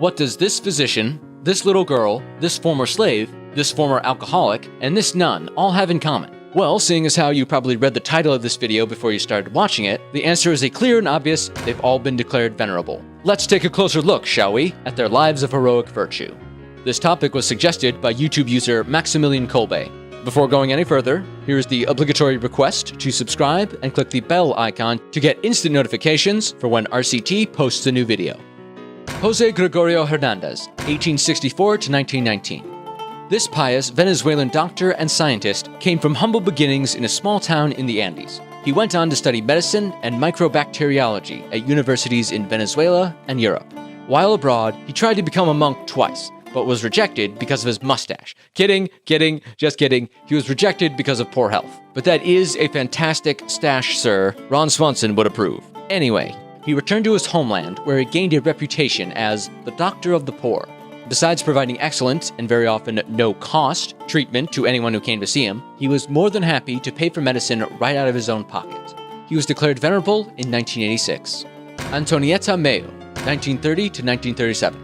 What does this physician, this little girl, this former slave, this former alcoholic, and this nun all have in common? Well, seeing as how you probably read the title of this video before you started watching it, the answer is a clear and obvious: they've all been declared venerable. Let's take a closer look, shall we, at their lives of heroic virtue. This topic was suggested by YouTube user Maximilian Kolbe. Before going any further, here is the obligatory request to subscribe and click the bell icon to get instant notifications for when RCT posts a new video. Jose Gregorio Hernandez, 1864 to 1919. This pious Venezuelan doctor and scientist came from humble beginnings in a small town in the Andes. He went on to study medicine and microbacteriology at universities in Venezuela and Europe. While abroad, he tried to become a monk twice, but was rejected because of his mustache. Kidding, just kidding. He was rejected because of poor health. But that is a fantastic stash, sir. Ron Swanson would approve. Anyway, he returned to his homeland, where he gained a reputation as the doctor of the poor. Besides providing excellent, and very often no-cost, treatment to anyone who came to see him, he was more than happy to pay for medicine right out of his own pocket. He was declared venerable in 1986. Antonietta Mayo, 1930 to 1937.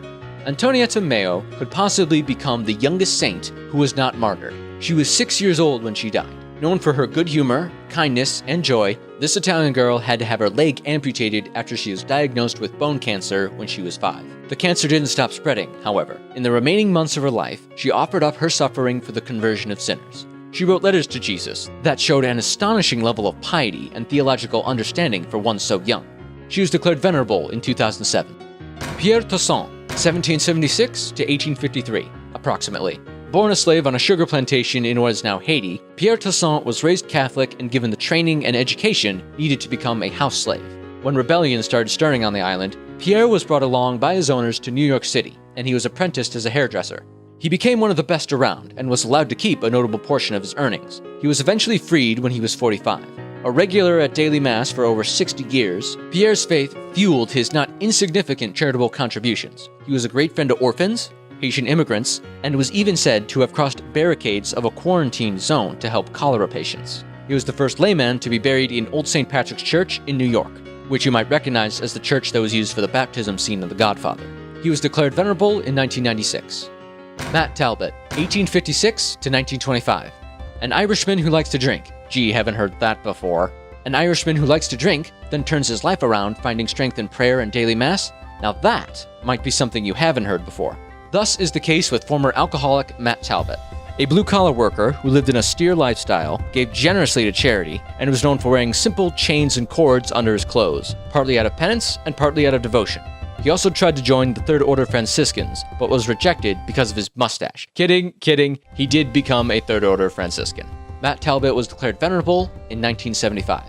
Antonietta Mayo could possibly become the youngest saint who was not martyred. She was 6 years old when she died. Known for her good humor, kindness, and joy, this Italian girl had to have her leg amputated after she was diagnosed with bone cancer when she was 5. The cancer didn't stop spreading, however. In the remaining months of her life, she offered up her suffering for the conversion of sinners. She wrote letters to Jesus that showed an astonishing level of piety and theological understanding for one so young. She was declared venerable in 2007. Pierre Toussaint, 1776 to 1853, approximately. Born a slave on a sugar plantation in what is now Haiti, Pierre Toussaint was raised Catholic and given the training and education needed to become a house slave. When rebellion started stirring on the island, Pierre was brought along by his owners to New York City, and he was apprenticed as a hairdresser. He became one of the best around and was allowed to keep a notable portion of his earnings. He was eventually freed when he was 45. A regular at daily mass for over 60 years, Pierre's faith fueled his not insignificant charitable contributions. He was a great friend to orphans, Haitian immigrants, and was even said to have crossed barricades of a quarantine zone to help cholera patients. He was the first layman to be buried in Old St. Patrick's Church in New York, which you might recognize as the church that was used for the baptism scene of The Godfather. He was declared venerable in 1996. Matt Talbot, 1856 to 1925. An Irishman who likes to drink. Gee, haven't heard that before. An Irishman who likes to drink, then turns his life around finding strength in prayer and daily mass. Now that might be something you haven't heard before. Thus is the case with former alcoholic Matt Talbot. A blue-collar worker who lived an austere lifestyle, gave generously to charity, and was known for wearing simple chains and cords under his clothes, partly out of penance and partly out of devotion. He also tried to join the Third Order Franciscans, but was rejected because of his mustache. Kidding, he did become a Third Order Franciscan. Matt Talbot was declared venerable in 1975.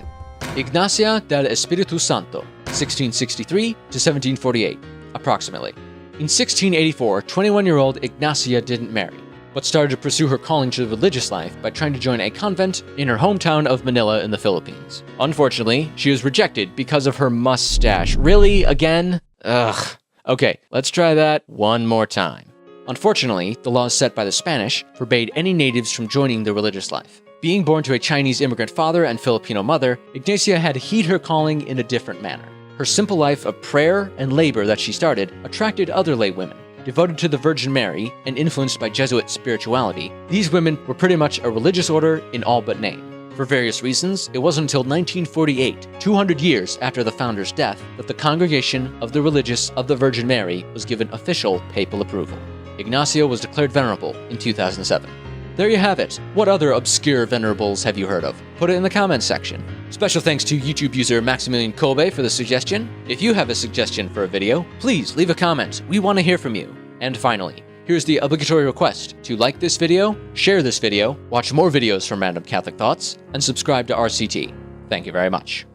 Ignacia del Espiritu Santo, 1663 to 1748, approximately. In 1684, 21-year-old Ignacia didn't marry, but started to pursue her calling to the religious life by trying to join a convent in her hometown of Manila in the Philippines. Unfortunately, she was rejected because of her mustache. Really? Again? Ugh. Okay, let's try that one more time. Unfortunately, the laws set by the Spanish forbade any natives from joining the religious life. Being born to a Chinese immigrant father and Filipino mother, Ignacia had to heed her calling in a different manner. Her simple life of prayer and labor that she started attracted other lay women. Devoted to the Virgin Mary and influenced by Jesuit spirituality, these women were pretty much a religious order in all but name. For various reasons, it wasn't until 1948, 200 years after the founder's death, that the Congregation of the Religious of the Virgin Mary was given official papal approval. Ignacia was declared venerable in 2007. There you have it. What other obscure venerables have you heard of? Put it in the comments section. Special thanks to YouTube user Maximilian Kolbe for the suggestion. If you have a suggestion for a video, please leave a comment. We want to hear from you. And finally, here's the obligatory request to like this video, share this video, watch more videos from Random Catholic Thoughts, and subscribe to RCT. Thank you very much.